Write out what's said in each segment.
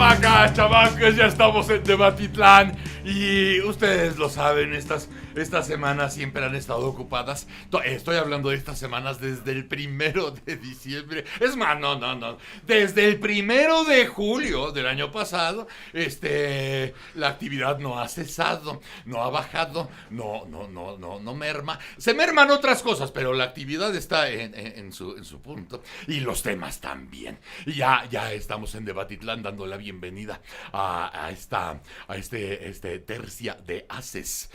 chamacas, ya estamos en Debatitlán y ustedes lo saben, estas semanas siempre han estado ocupadas. Estoy hablando de estas semanas desde el 1 de diciembre. Es más, no. Desde el 1 de julio del año pasado, la actividad no ha cesado, no ha bajado, no merma. Se merman otras cosas, pero la actividad está en su punto. Y los temas también. Y ya estamos en Debatitlán dando la bienvenida a este tercia de haces.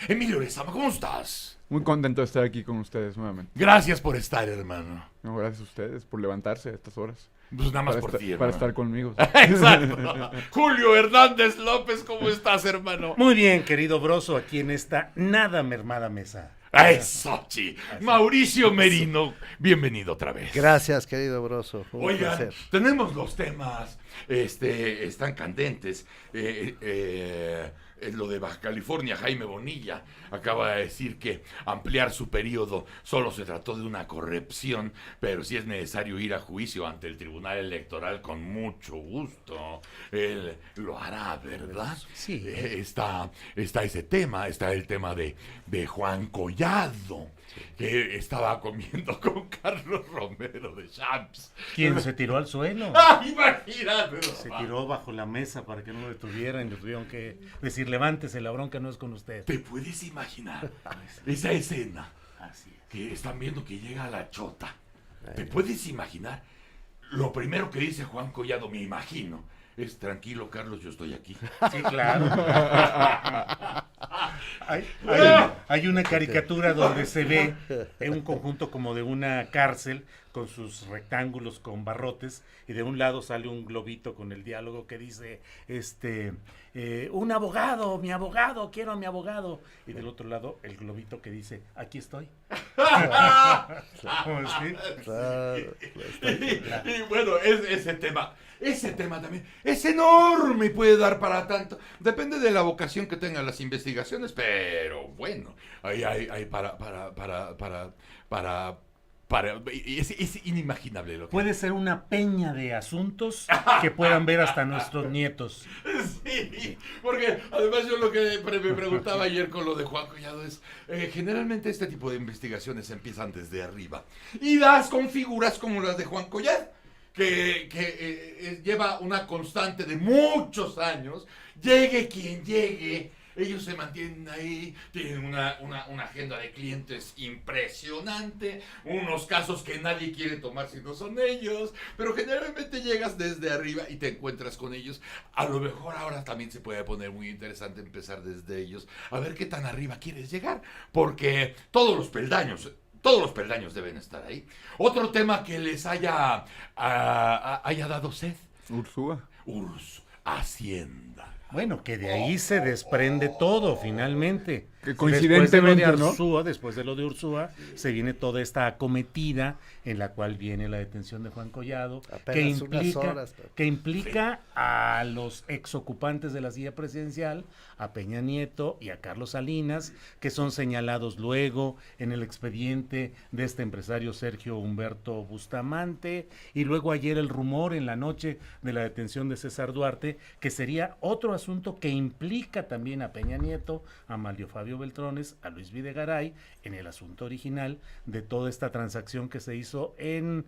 Emilio Lezama, ¿cómo estás? Muy contento de estar aquí con ustedes nuevamente. Gracias por estar, hermano. No, gracias a ustedes por levantarse a estas horas. Pues nada más por ti, hermano. Para estar conmigo. Exacto. Julio Hernández López, ¿cómo estás, hermano? Muy bien, querido Broso, aquí en esta nada mermada mesa. Eso, sí. Mauricio Merino, bienvenido otra vez. Gracias, querido Broso. Un Oigan, placer. tenemos los temas, están candentes. Lo de Baja California, Jaime Bonilla acaba de decir que ampliar su periodo solo se trató de una corrección, pero si es necesario ir a juicio ante el Tribunal Electoral, con mucho gusto él lo hará, ¿verdad? Sí. Está ese tema, está el tema de Juan Collado, que estaba comiendo con Carlos Romero de Champs. ¿Quién se tiró al suelo? ¡Ah, imagínate! Se tiró bajo la mesa para que no lo detuvieran y le tuvieron que decir, levántese, la bronca no es con usted. ¿Te puedes imaginar esa escena? Así es. Que están viendo que llega la chota. ¿Te puedes imaginar? Lo primero que dice Juan Collado, me imagino, es: tranquilo, Carlos, yo estoy aquí. Sí, claro. Hay una caricatura donde se ve en un conjunto como de una cárcel con sus rectángulos con barrotes y de un lado sale un globito con el diálogo que dice un abogado, mi abogado, quiero a mi abogado, y del otro lado el globito que dice aquí estoy. ¿Sí? Claro. Y bueno, ese tema también es enorme y puede dar para tanto. Depende de la vocación que tengan las investigaciones, pero bueno, hay es inimaginable lo que... Puede ser una peña de asuntos que puedan ver hasta nuestros nietos. Sí, porque además yo lo que me preguntaba ayer con lo de Juan Collado es, generalmente este tipo de investigaciones empiezan desde arriba y das con figuras como las de Juan Collado, que lleva una constante de muchos años, llegue quien llegue. Ellos se mantienen ahí, tienen una agenda de clientes impresionante, unos casos que nadie quiere tomar si no son ellos, pero generalmente llegas desde arriba y te encuentras con ellos. A lo mejor ahora también se puede poner muy interesante empezar desde ellos, a ver qué tan arriba quieres llegar, porque todos los peldaños deben estar ahí. Otro tema que les haya dado sed. Ursúa. Hacienda. Bueno, que de ahí se desprende todo, finalmente. Que coincidentemente, después de lo de Ursúa, se viene toda esta acometida en la cual viene la detención de Juan Collado, que implica a los exocupantes de la silla presidencial, a Peña Nieto y a Carlos Salinas, que son señalados luego en el expediente de este empresario Sergio Humberto Bustamante, y luego ayer el rumor en la noche de la detención de César Duarte, que sería otro asunto que implica también a Peña Nieto, a Mario Fabio Beltrones, a Luis Videgaray, en el asunto original de toda esta transacción que se hizo en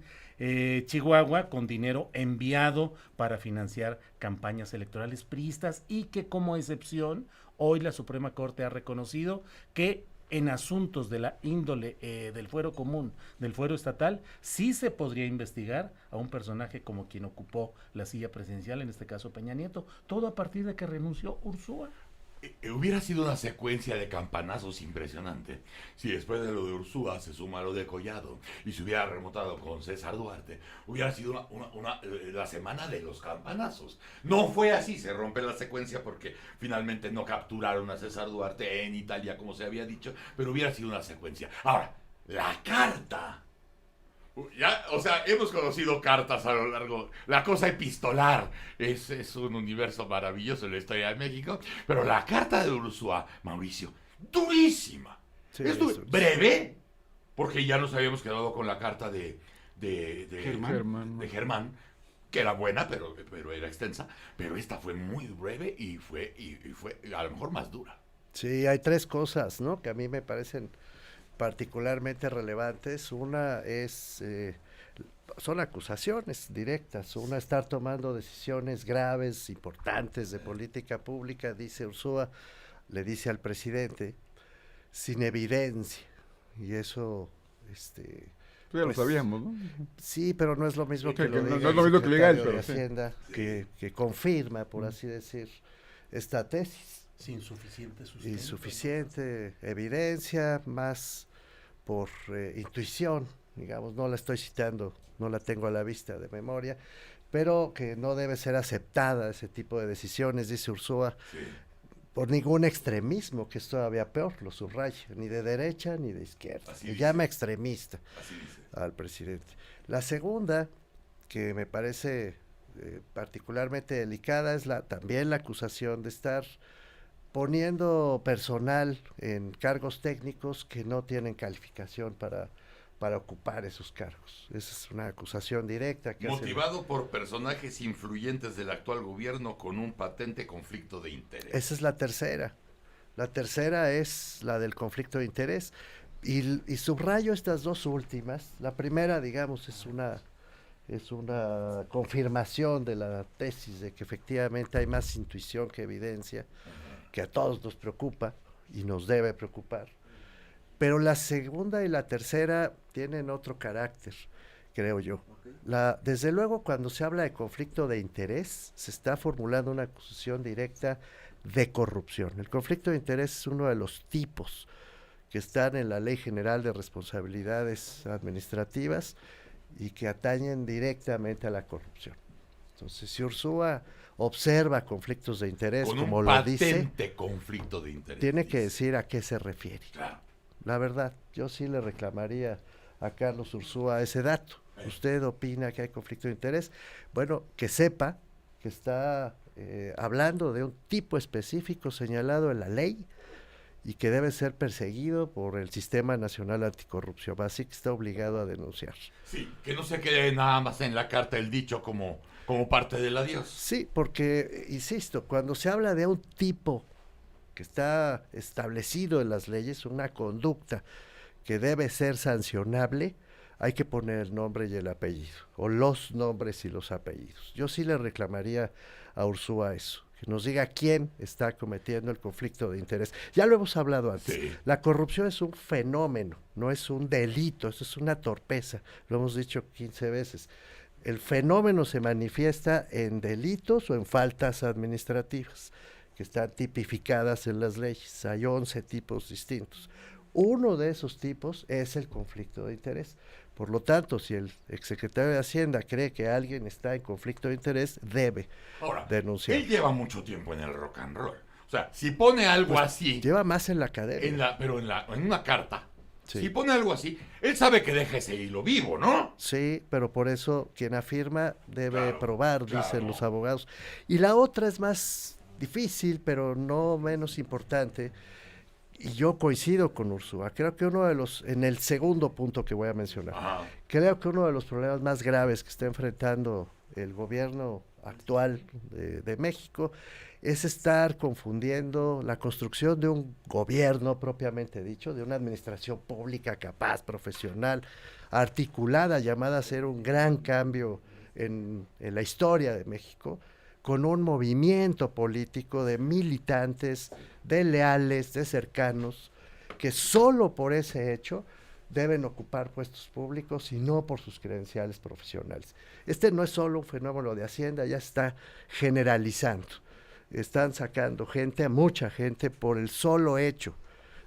Chihuahua con dinero enviado para financiar campañas electorales priistas, y que como excepción hoy la Suprema Corte ha reconocido que en asuntos de la índole del fuero común, del fuero estatal, sí se podría investigar a un personaje como quien ocupó la silla presidencial, en este caso Peña Nieto, todo a partir de que renunció Ursúa. Hubiera sido una secuencia de campanazos impresionante si después de lo de Ursúa se suma lo de Collado y se hubiera remontado con César Duarte. Hubiera sido la semana de los campanazos. No fue así, se rompe la secuencia porque finalmente no capturaron a César Duarte en Italia como se había dicho, pero hubiera sido una secuencia. Ahora, la carta. Ya, o sea, hemos conocido cartas a lo largo. La cosa epistolar es un universo maravilloso en la historia de México. Pero la carta de Ursúa, Mauricio, durísima. Sí, breve, porque ya nos habíamos quedado con la carta de Germán. Germán, que era buena, pero era extensa, pero esta fue muy breve y fue a lo mejor más dura. Sí, hay 3 cosas, ¿no?, que a mí me parecen particularmente relevantes. Una es, son acusaciones directas. Una, estar tomando decisiones graves, importantes de política pública, dice Ursúa, le dice al presidente, sin evidencia. Y eso, ya lo sabíamos, ¿no? Sí, pero no es lo mismo que lo diga no es lo mismo que diga él, de pero Hacienda, sí. que confirma, por así decir, esta tesis. Sin suficiente sustento. Insuficiente evidencia, más por intuición, digamos, no la estoy citando, no la tengo a la vista de memoria, pero que no debe ser aceptada ese tipo de decisiones, dice Ursúa, Sí. por ningún extremismo, que es todavía peor, lo subraya, ni de derecha ni de izquierda. Así Le dice. llama extremista Así dice. al presidente. La segunda, que me parece particularmente delicada, es también la acusación de estar poniendo personal en cargos técnicos que no tienen calificación para ocupar esos cargos. Esa es una acusación directa. Que Motivado por personajes influyentes del actual gobierno con un patente conflicto de interés. Esa es la tercera. La tercera es la del conflicto de interés. Y subrayo estas 2 últimas. La primera, digamos, es una confirmación de la tesis de que efectivamente hay más intuición que evidencia, que a todos nos preocupa y nos debe preocupar. Pero la segunda y la tercera tienen otro carácter, creo yo. Desde luego, cuando se habla de conflicto de interés, se está formulando una acusación directa de corrupción. El conflicto de interés es uno de los tipos que están en la Ley General de Responsabilidades Administrativas y que atañen directamente a la corrupción. Entonces, si Ursúa observa conflictos de interés, con como un lo dice, patente conflicto de interés. tiene que decir a qué se refiere. Claro. La verdad, yo sí le reclamaría a Carlos Ursúa ese dato. ¿Usted opina que hay conflicto de interés? Bueno, que sepa que está hablando de un tipo específico señalado en la ley y que debe ser perseguido por el Sistema Nacional Anticorrupción, así que está obligado a denunciar. Sí, que no se quede nada más en la carta el dicho como parte del adiós. Sí, porque, insisto, cuando se habla de un tipo que está establecido en las leyes, una conducta que debe ser sancionable, hay que poner el nombre y el apellido, o los nombres y los apellidos. Yo sí le reclamaría a Ursúa eso, que nos diga quién está cometiendo el conflicto de interés. Ya lo hemos hablado antes. Sí. La corrupción es un fenómeno, no es un delito, eso es una torpeza. Lo hemos dicho 15 veces. El fenómeno se manifiesta en delitos o en faltas administrativas, que están tipificadas en las leyes. Hay 11 tipos distintos. Uno de esos tipos es el conflicto de interés. Por lo tanto, si el exsecretario de Hacienda cree que alguien está en conflicto de interés, debe denunciar. Él lleva mucho tiempo en el rock and roll. O sea, si pone algo así... Lleva más en la academia. Pero en una carta. Sí. Si pone algo así, él sabe que deja ese hilo vivo, ¿no? Sí, pero por eso quien afirma debe probar, dicen los abogados. Y la otra es más difícil, pero no menos importante. Y yo coincido con Ursúa. Creo que en el segundo punto que voy a mencionar, creo que uno de los problemas más graves que está enfrentando el gobierno actual de México es estar confundiendo la construcción de un gobierno propiamente dicho, de una administración pública capaz, profesional, articulada, llamada a hacer un gran cambio en la historia de México, con un movimiento político de militantes, de leales, de cercanos, que solo por ese hecho deben ocupar puestos públicos y no por sus credenciales profesionales. Este no es solo un fenómeno de Hacienda, ya está generalizando. Están sacando gente, a mucha gente, por el solo hecho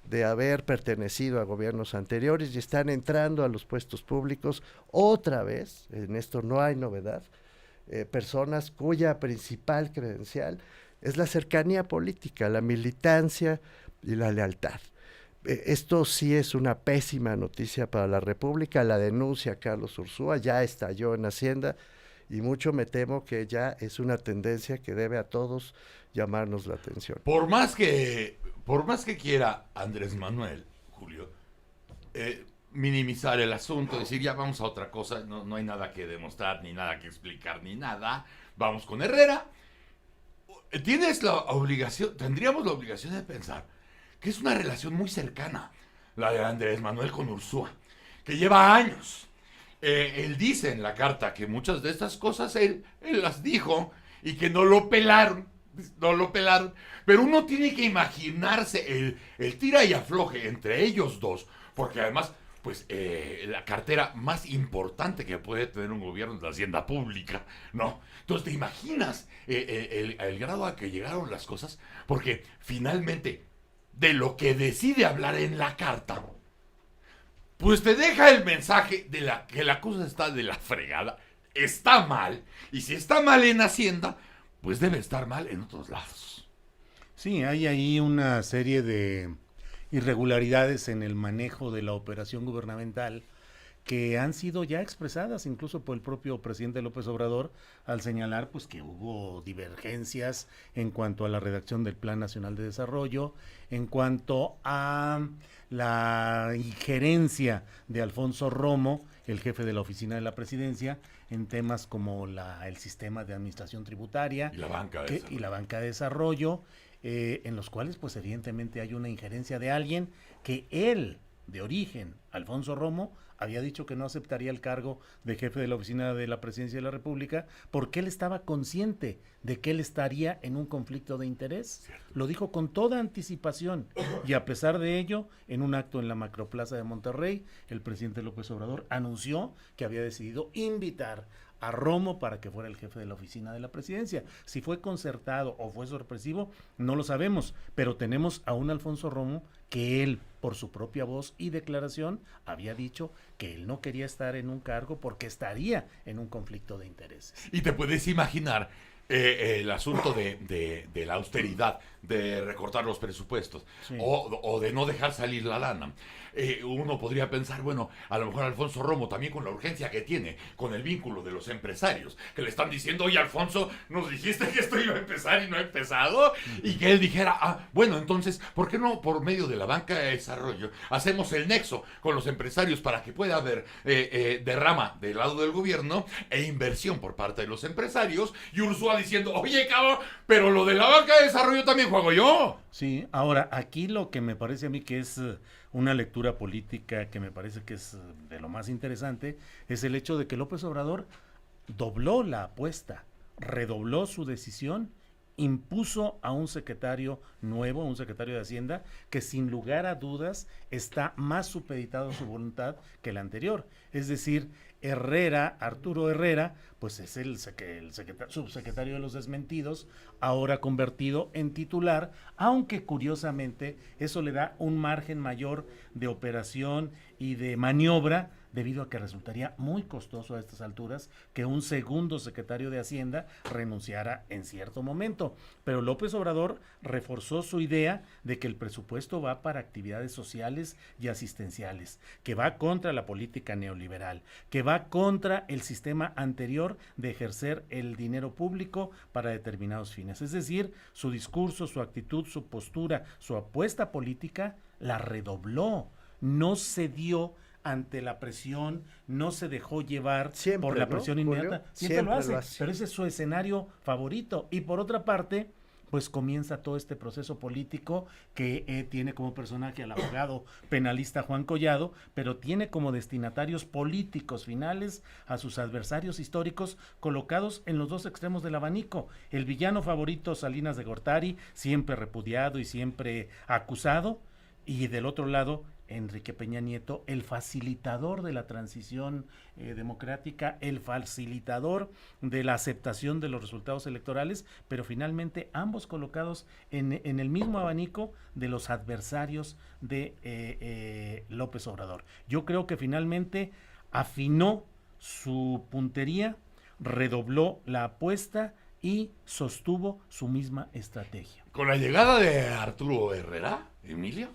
de haber pertenecido a gobiernos anteriores y están entrando a los puestos públicos otra vez, en esto no hay novedad, personas cuya principal credencial es la cercanía política, la militancia y la lealtad. Esto sí es una pésima noticia para la República. La denuncia Carlos Ursúa ya estalló en Hacienda y mucho me temo que ya es una tendencia que debe a todos llamarnos la atención. Por más que quiera Andrés Manuel, Julio, minimizar el asunto, decir ya vamos a otra cosa, no hay nada que demostrar, ni nada que explicar, ni nada. Vamos con Herrera. Tendríamos la obligación de pensar que es una relación muy cercana, la de Andrés Manuel con Ursúa, que lleva años. Él dice en la carta que muchas de estas cosas él las dijo y que no lo pelaron, pero uno tiene que imaginarse el tira y afloje entre ellos dos, porque además, pues, la cartera más importante que puede tener un gobierno es la hacienda pública, ¿no? Entonces, ¿te imaginas el grado a que llegaron las cosas? Porque finalmente, de lo que decide hablar en la carta, pues te deja el mensaje de que la cosa está de la fregada, está mal, y si está mal en Hacienda, pues debe estar mal en otros lados. Sí, hay ahí una serie de irregularidades en el manejo de la operación gubernamental que han sido ya expresadas incluso por el propio presidente López Obrador al señalar pues que hubo divergencias en cuanto a la redacción del Plan Nacional de Desarrollo, en cuanto a la injerencia de Alfonso Romo, el jefe de la oficina de la presidencia, en temas como el sistema de administración tributaria y la banca de desarrollo, en los cuales pues evidentemente hay una injerencia de alguien que él, de origen, Alfonso Romo, había dicho que no aceptaría el cargo de jefe de la oficina de la presidencia de la República porque él estaba consciente de que él estaría en un conflicto de interés. Cierto. Lo dijo con toda anticipación y a pesar de ello, en un acto en la Macroplaza de Monterrey, el presidente López Obrador anunció que había decidido invitar a Romo para que fuera el jefe de la oficina de la presidencia. Si fue concertado o fue sorpresivo, no lo sabemos, pero tenemos a un Alfonso Romo que él, por su propia voz y declaración, había dicho que él no quería estar en un cargo porque estaría en un conflicto de intereses. Y te puedes imaginar el asunto de la austeridad, de recortar los presupuestos, sí, o de no dejar salir la lana. Uno podría pensar, bueno, a lo mejor Alfonso Romo también con la urgencia que tiene, con el vínculo de los empresarios, que le están diciendo, oye Alfonso, nos dijiste que esto iba a empezar y no ha empezado, y que él dijera, bueno, entonces, ¿por qué no por medio de la banca de desarrollo hacemos el nexo con los empresarios para que pueda haber derrama del lado del gobierno e inversión por parte de los empresarios? Y Ursúa diciendo, oye cabrón, pero lo de la banca de desarrollo también juego yo. Sí, ahora, aquí lo que me parece a mí que es una lectura política que me parece que es de lo más interesante, es el hecho de que López Obrador dobló la apuesta, redobló su decisión, impuso a un secretario nuevo, un secretario de Hacienda, que sin lugar a dudas está más supeditado a su voluntad que el anterior. Es decir, Arturo Herrera, pues es el subsecretario de los desmentidos, ahora convertido en titular, aunque curiosamente eso le da un margen mayor de operación y de maniobra, debido a que resultaría muy costoso a estas alturas que un segundo secretario de Hacienda renunciara en cierto momento. Pero López Obrador reforzó su idea de que el presupuesto va para actividades sociales y asistenciales, que va contra la política neoliberal, que va contra el sistema anterior de ejercer el dinero público para determinados fines. Es decir, su discurso, su actitud, su postura, su apuesta política la redobló, no cedió ante la presión, no se dejó llevar siempre, por la presión, ¿no? Inmediata. Siempre lo hace, pero ese es su escenario favorito. Y por otra parte, pues comienza todo este proceso político que tiene como personaje al abogado penalista Juan Collado, pero tiene como destinatarios políticos finales a sus adversarios históricos colocados en los dos extremos del abanico. El villano favorito, Salinas de Gortari, siempre repudiado y siempre acusado, y del otro lado, Enrique Peña Nieto, el facilitador de la transición democrática, el facilitador de la aceptación de los resultados electorales, pero finalmente ambos colocados en el mismo abanico de los adversarios de López Obrador. Yo creo que finalmente afinó su puntería, redobló la apuesta y sostuvo su misma estrategia. Con la llegada de Arturo Herrera, Emilio,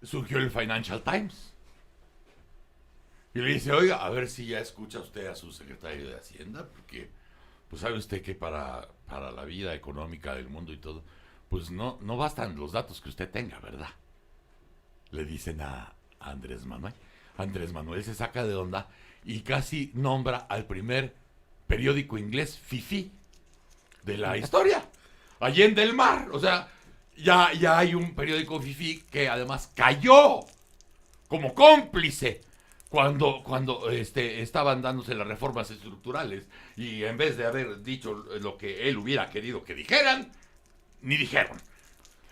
surgió el Financial Times y le dice, oiga, a ver si ya escucha usted a su secretario de Hacienda, porque pues sabe usted que para la vida económica del mundo y todo, pues no bastan los datos que usted tenga, ¿verdad? Le dicen a Andrés Manuel. Andrés Manuel se saca de onda y casi nombra al primer periódico inglés fifí de la historia. Allende el mar. O sea, ya hay un periódico fifí que además cayó como cómplice cuando estaban dándose las reformas estructurales y en vez de haber dicho lo que él hubiera querido que dijeran, ni dijeron.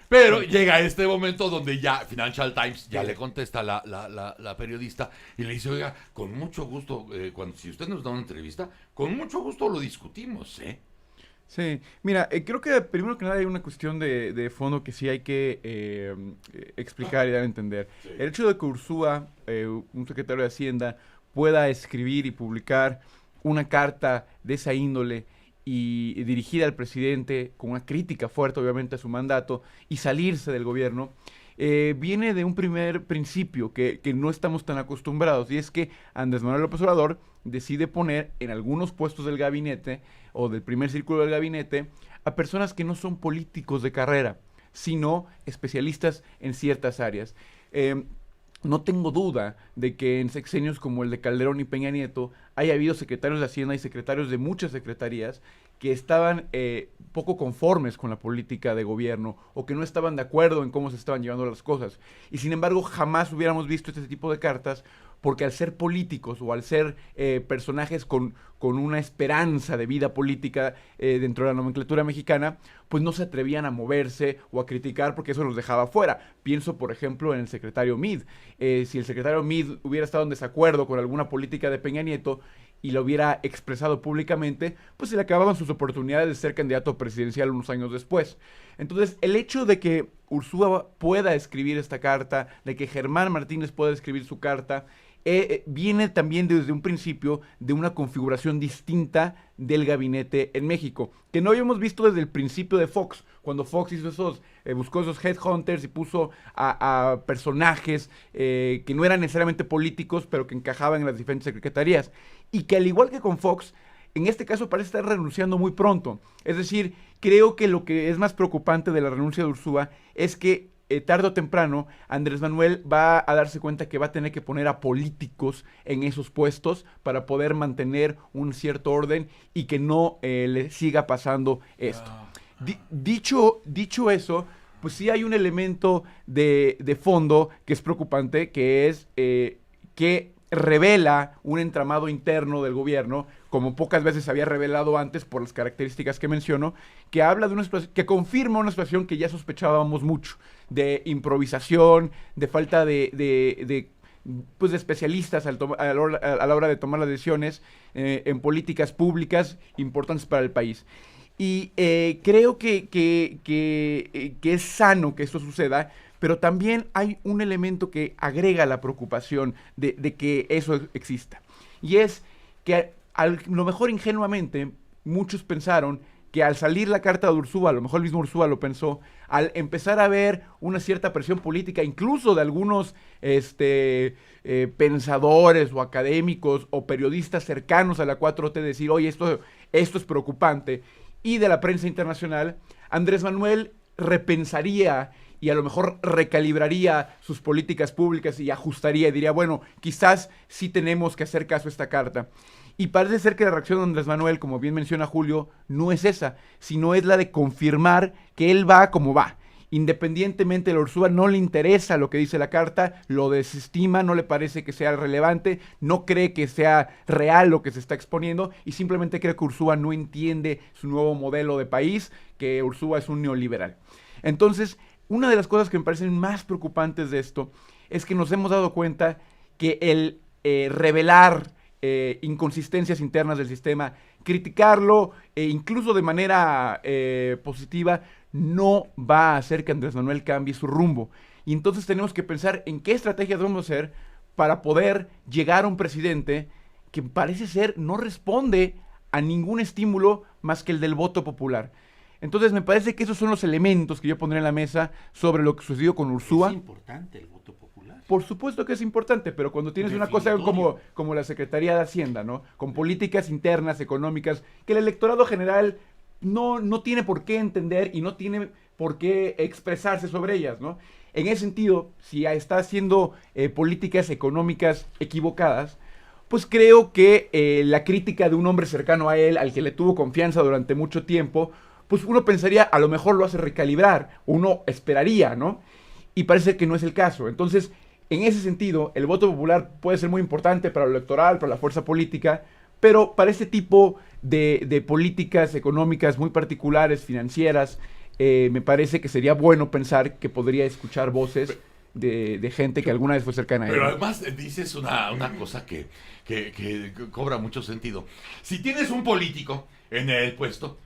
Pero llega este momento donde ya Financial Times ya le contesta la periodista y le dice, oiga, con mucho gusto, si usted nos da una entrevista, con mucho gusto lo discutimos, ¿eh? Sí, mira, creo que primero que nada hay una cuestión de fondo que sí hay que explicar y dar a entender. Sí. El hecho de que Ursúa, un secretario de Hacienda, pueda escribir y publicar una carta de esa índole y dirigida al presidente con una crítica fuerte obviamente a su mandato y salirse del gobierno, viene de un primer principio que no estamos tan acostumbrados, y es que Andrés Manuel López Obrador decide poner en algunos puestos del gabinete o del primer círculo del gabinete a personas que no son políticos de carrera, sino especialistas en ciertas áreas. No tengo duda de que en sexenios como el de Calderón y Peña Nieto haya habido secretarios de Hacienda y secretarios de muchas secretarías que estaban poco conformes con la política de gobierno o que no estaban de acuerdo en cómo se estaban llevando las cosas. Y sin embargo, jamás hubiéramos visto este tipo de cartas porque al ser políticos o al ser personajes con una esperanza de vida política dentro de la nomenclatura mexicana, pues no se atrevían a moverse o a criticar porque eso los dejaba fuera. Pienso, por ejemplo, en el secretario Meade. Si el secretario Meade hubiera estado en desacuerdo con alguna política de Peña Nieto y lo hubiera expresado públicamente, pues se le acababan sus oportunidades de ser candidato presidencial unos años después. Entonces, el hecho de que Ursúa pueda escribir esta carta, de que Germán Martínez pueda escribir su carta, viene también desde un principio de una configuración distinta del gabinete en México, que no habíamos visto desde el principio de Fox, cuando Fox hizo buscó esos headhunters y puso a personajes que no eran necesariamente políticos, pero que encajaban en las diferentes secretarías, y que al igual que con Fox, en este caso parece estar renunciando muy pronto. Es decir, creo que lo que es más preocupante de la renuncia de Ursúa es que tarde o temprano, Andrés Manuel va a darse cuenta que va a tener que poner a políticos en esos puestos para poder mantener un cierto orden y que no le siga pasando esto. Dicho eso, pues sí hay un elemento de fondo que es preocupante, que es que revela un entramado interno del gobierno, como pocas veces se había revelado antes por las características que menciono, que habla de una situación, que confirma una situación que ya sospechábamos mucho, de improvisación, de falta de especialistas a la hora de tomar las decisiones en políticas públicas importantes para el país. Y creo que es sano que esto suceda, pero también hay un elemento que agrega la preocupación de que eso exista. Y es que a lo mejor ingenuamente muchos pensaron que al salir la carta de Ursúa, a lo mejor el mismo Ursúa lo pensó, al empezar a ver una cierta presión política, incluso de algunos pensadores o académicos o periodistas cercanos a la 4T, decir, oye, esto es preocupante, y de la prensa internacional, Andrés Manuel repensaría y a lo mejor recalibraría sus políticas públicas y ajustaría y diría, bueno, quizás sí tenemos que hacer caso a esta carta. Y parece ser que la reacción de Andrés Manuel, como bien menciona Julio, no es esa, sino es la de confirmar que él va como va. Independientemente de Ursúa, no le interesa lo que dice la carta, lo desestima, no le parece que sea relevante, no cree que sea real lo que se está exponiendo y simplemente cree que Ursúa no entiende su nuevo modelo de país, que Ursúa es un neoliberal. Entonces, una de las cosas que me parecen más preocupantes de esto es que nos hemos dado cuenta que el revelar inconsistencias internas del sistema, criticarlo incluso de manera positiva, no va a hacer que Andrés Manuel cambie su rumbo. Y entonces tenemos que pensar en qué estrategias vamos a hacer para poder llegar a un presidente que parece ser no responde a ningún estímulo más que el del voto popular. Entonces me parece que esos son los elementos que yo pondré en la mesa sobre lo que sucedió con Ursúa. Es importante el voto popular. Por supuesto que es importante, pero cuando tienes una cosa como la Secretaría de Hacienda, ¿no? Con políticas internas, económicas, que el electorado general no tiene por qué entender y no tiene por qué expresarse sobre ellas, ¿no? en ese sentido, si está haciendo políticas económicas equivocadas, pues creo que la crítica de un hombre cercano a él, al que le tuvo confianza durante mucho tiempo, pues uno pensaría, a lo mejor lo hace recalibrar, uno esperaría, ¿no? Y parece que no es el caso. Entonces, en ese sentido, el voto popular puede ser muy importante para lo electoral, para la fuerza política, pero para este tipo de políticas económicas muy particulares, financieras, me parece que sería bueno pensar que podría escuchar voces de gente que alguna vez fue cercana a él. Pero además dices una cosa que cobra mucho sentido. Si tienes un político en el puesto,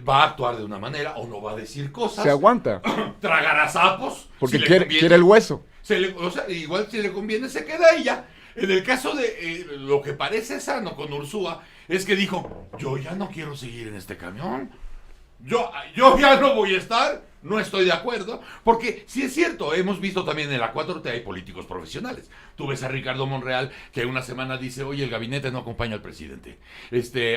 va a actuar de una manera o no va a decir cosas. Se aguanta. Tragará sapos. Porque quiere el hueso. O sea, igual si le conviene se queda ahí ya. En el caso de lo que parece sano con Ursúa es que dijo, yo ya no quiero seguir en este camión. Yo ya no voy a estar, no estoy de acuerdo, porque sí es cierto, hemos visto también en la 4T hay políticos profesionales. Tú ves a Ricardo Monreal que una semana dice, oye, el gabinete no acompaña al presidente,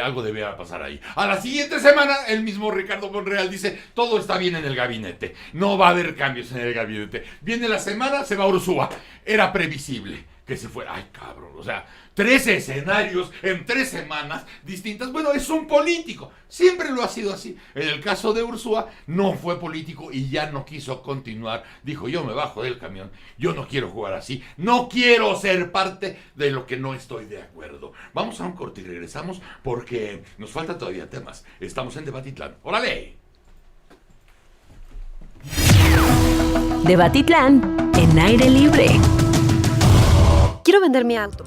algo debe pasar ahí. A la siguiente semana, el mismo Ricardo Monreal dice, todo está bien en el gabinete, no va a haber cambios en el gabinete. Viene la semana, se va Ursúa, era previsible que se fuera. Ay, cabrón, o sea, 13 escenarios en 3 semanas distintas. Bueno, es un político, siempre lo ha sido así. En el caso de Ursúa, no fue político y ya no quiso continuar. Dijo, yo me bajo del camión, yo no quiero jugar así, no quiero ser parte de lo que no estoy de acuerdo. Vamos a un corte y regresamos porque nos faltan todavía temas. Estamos en Debatitlán. ¡Órale! Debatitlán en aire libre. Quiero vender mi auto.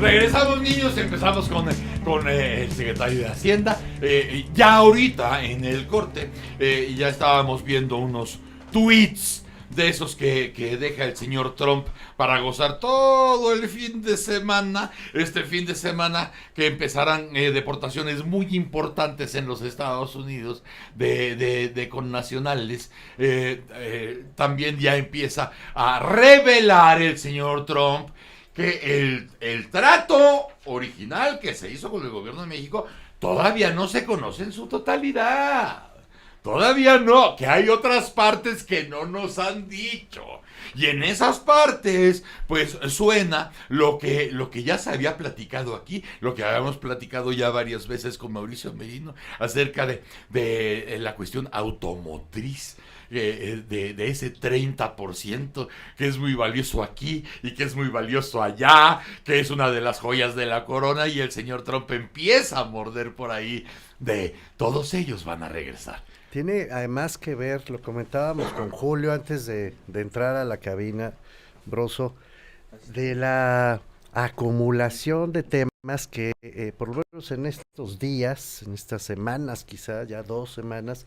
Regresamos, niños, empezamos con el secretario de Hacienda. Ya ahorita, en el corte, ya estábamos viendo unos tweets de esos que deja el señor Trump para gozar todo el fin de semana. Este fin de semana que empezarán deportaciones muy importantes en los Estados Unidos de connacionales. También ya empieza a revelar el señor Trump que el trato original que se hizo con el gobierno de México todavía no se conoce en su totalidad. Todavía no, que hay otras partes que no nos han dicho. Y en esas partes, pues suena lo que ya se había platicado aquí, lo que habíamos platicado ya varias veces con Mauricio Merino, acerca de la cuestión automotriz. De ese 30% que es muy valioso aquí y que es muy valioso allá, que es una de las joyas de la corona, y el señor Trump empieza a morder por ahí de todos ellos van a regresar. Tiene además que ver, lo comentábamos con Julio antes de entrar a la cabina, Broso, de la acumulación de temas que por lo menos en estos días, en estas semanas, quizá ya 2 semanas,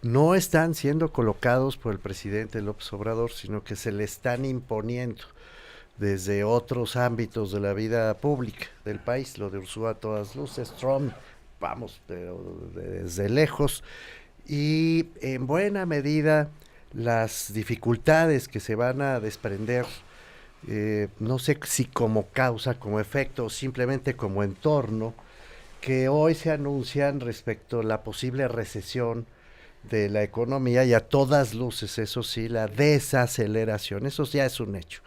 no están siendo colocados por el presidente López Obrador, sino que se le están imponiendo desde otros ámbitos de la vida pública del país. Lo de Ursúa a todas luces, Trump, vamos, pero desde lejos, y en buena medida las dificultades que se van a desprender, no sé si como causa, como efecto o simplemente como entorno, que hoy se anuncian respecto a la posible recesión de la economía, y a todas luces, eso sí, la desaceleración, eso ya es un hecho.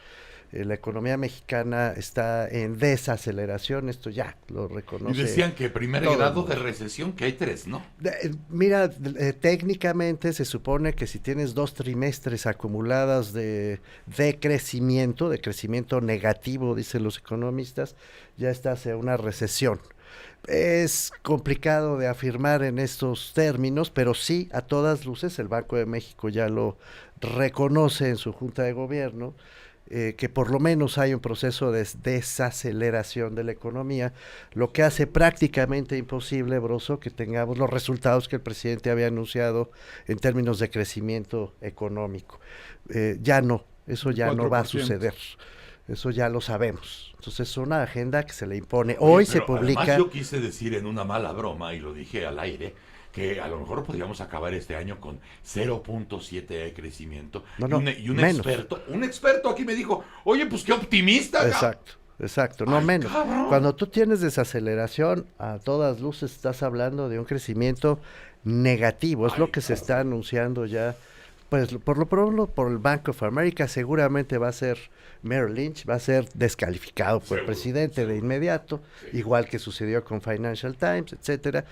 La economía mexicana está en desaceleración, esto ya lo reconoce. Y decían que primer grado de recesión, que hay 3, ¿no? Mira, técnicamente se supone que si tienes 2 trimestres acumulados de crecimiento negativo, dicen los economistas, ya estás en una recesión. Es complicado de afirmar en estos términos, pero sí, a todas luces, el Banco de México ya lo reconoce en su Junta de Gobierno, que por lo menos hay un proceso de desaceleración de la economía, lo que hace prácticamente imposible, Broso, que tengamos los resultados que el presidente había anunciado en términos de crecimiento económico. Ya no, eso ya 4%. No va a suceder. Eso ya lo sabemos. Entonces es una agenda que se le impone. Hoy se publica... Además yo quise decir en una mala broma, y lo dije al aire, que a lo mejor podríamos acabar este año con 0.7 de crecimiento. Y un experto aquí me dijo, oye, pues qué optimista. Exacto, no menos. Cabrón. Cuando tú tienes desaceleración, a todas luces estás hablando de un crecimiento negativo. Es lo que se está anunciando ya. Pues por lo pronto, por el Bank of America, seguramente va a ser Merrill Lynch, va a ser descalificado por el presidente de inmediato, igual que sucedió con Financial Times, etcétera,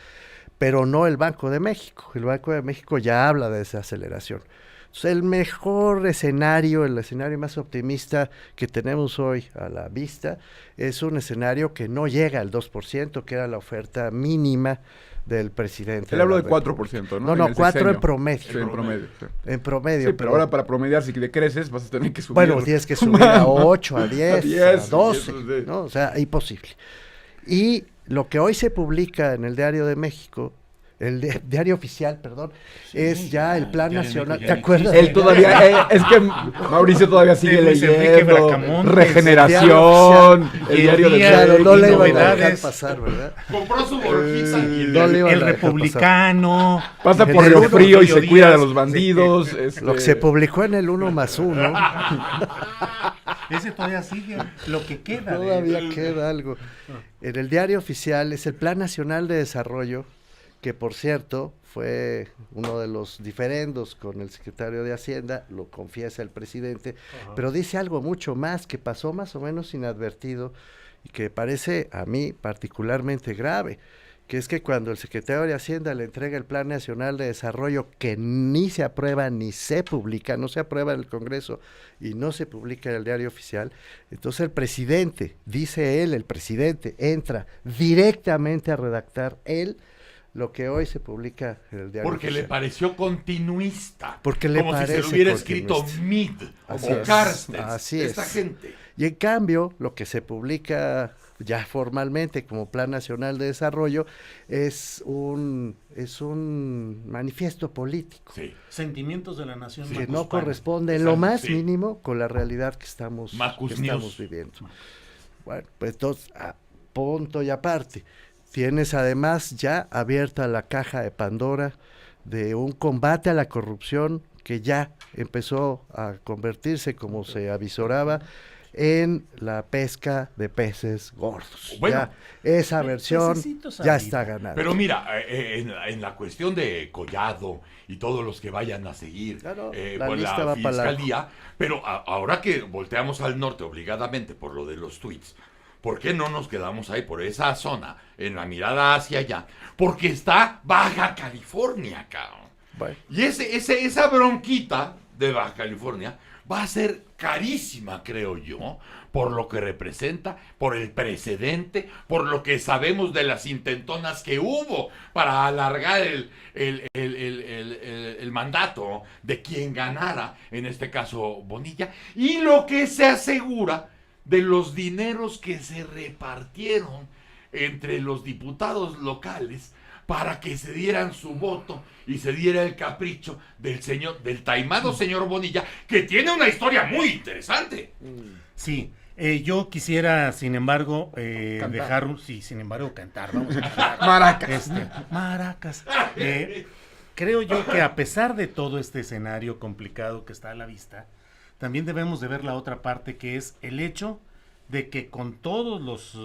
pero no el Banco de México. El Banco de México ya habla de desaceleración. Entonces, el mejor escenario, el escenario más optimista que tenemos hoy a la vista, es un escenario que no llega al 2%, que era la oferta mínima del presidente. Él habló de 4%, ¿no? No, 4 en promedio. Sí, en promedio. Sí. En promedio. Sí, pero ahora para promediar, si decreces, vas a tener que subir. Bueno, tienes que subir a 8, a 10, a 12, ¿no? O sea, imposible. Y lo que hoy se publica en el Diario de México, Diario Oficial, perdón, sí, es ya el Plan Nacional. ¿Te acuerdas? Él todavía, es que Mauricio todavía sigue leyendo. Regeneración, el Diario de México. No le iban a dejar pasar, ¿verdad? Compró su bolsita y el Republicano. Pasa por Río Frío y se cuida de los bandidos. Sí. Lo que se publicó en el 1+1. Ese todavía sigue, lo que queda. Todavía queda algo. En el Diario Oficial es el Plan Nacional de Desarrollo, que por cierto fue uno de los diferendos con el secretario de Hacienda, lo confiesa el presidente, pero dice algo mucho más que pasó más o menos inadvertido y que parece a mí particularmente grave, que es que cuando el secretario de Hacienda le entrega el Plan Nacional de Desarrollo, que ni se aprueba ni se publica, no se aprueba en el Congreso y no se publica en el Diario Oficial, entonces el presidente, dice él, el presidente entra directamente a redactar él lo que hoy se publica en el Diario Porque Oficial. Le pareció continuista. Porque le como parece si se lo hubiera escrito Mid o Carstens, esta gente. Y en cambio, lo que se publica ya formalmente como Plan Nacional de Desarrollo, es un manifiesto político. Sí. Sentimientos de la nación Que macuspana. no corresponde en lo más Sí. mínimo con la realidad que estamos News. viviendo. Bueno, pues entonces, a punto y aparte, tienes además ya abierta la caja de Pandora de un combate a la corrupción que ya empezó a convertirse, como se avisoraba, en la pesca de peces gordos. Bueno, ya esa versión pececitos ya arriba. está ganando. Pero mira, en la cuestión de Collado y todos los que vayan a seguir Claro, por la lista va para largo. fiscalía, pero ahora que volteamos al norte obligadamente por lo de los tweets, ¿por qué no nos quedamos ahí por esa zona, en la mirada hacia allá? Porque está Baja California, cabrón. Bueno, Y esa bronquita de Baja California va a ser carísima, creo yo, por lo que representa, por el precedente, por lo que sabemos de las intentonas que hubo para alargar el mandato de quien ganara, en este caso Bonilla, y lo que se asegura de los dineros que se repartieron entre los diputados locales para que se dieran su voto y se diera el capricho del taimado señor Bonilla, que tiene una historia muy interesante. Sí, yo quisiera, sin embargo, cantar, vamos a cantar. Maracas. Maracas. Creo yo que a pesar de todo este escenario complicado que está a la vista, también debemos de ver la otra parte, que es el hecho de que con todos los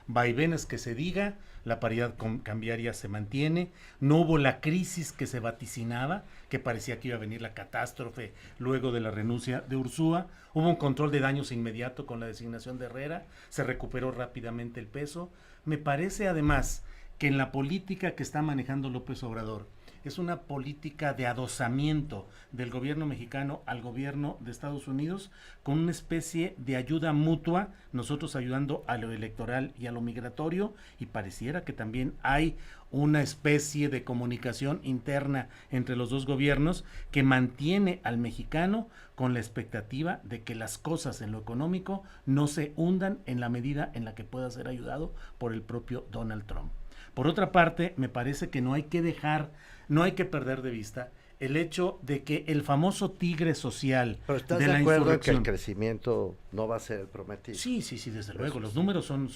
vaivenes que se diga, la paridad cambiaria se mantiene, no hubo la crisis que se vaticinaba, que parecía que iba a venir la catástrofe luego de la renuncia de Ursúa, hubo un control de daños inmediato con la designación de Herrera, se recuperó rápidamente el peso. Me parece además que en la política que está manejando López Obrador, es una política de adosamiento del gobierno mexicano al gobierno de Estados Unidos, con una especie de ayuda mutua, nosotros ayudando a lo electoral y a lo migratorio, y pareciera que también hay una especie de comunicación interna entre los dos gobiernos que mantiene al mexicano con la expectativa de que las cosas en lo económico no se hundan en la medida en la que pueda ser ayudado por el propio Donald Trump. Por otra parte, me parece que no hay que perder de vista el hecho de que el famoso tigre social pero ¿estás de de la acuerdo que insurrección... el crecimiento no va a ser el prometido? Sí, desde luego, los números son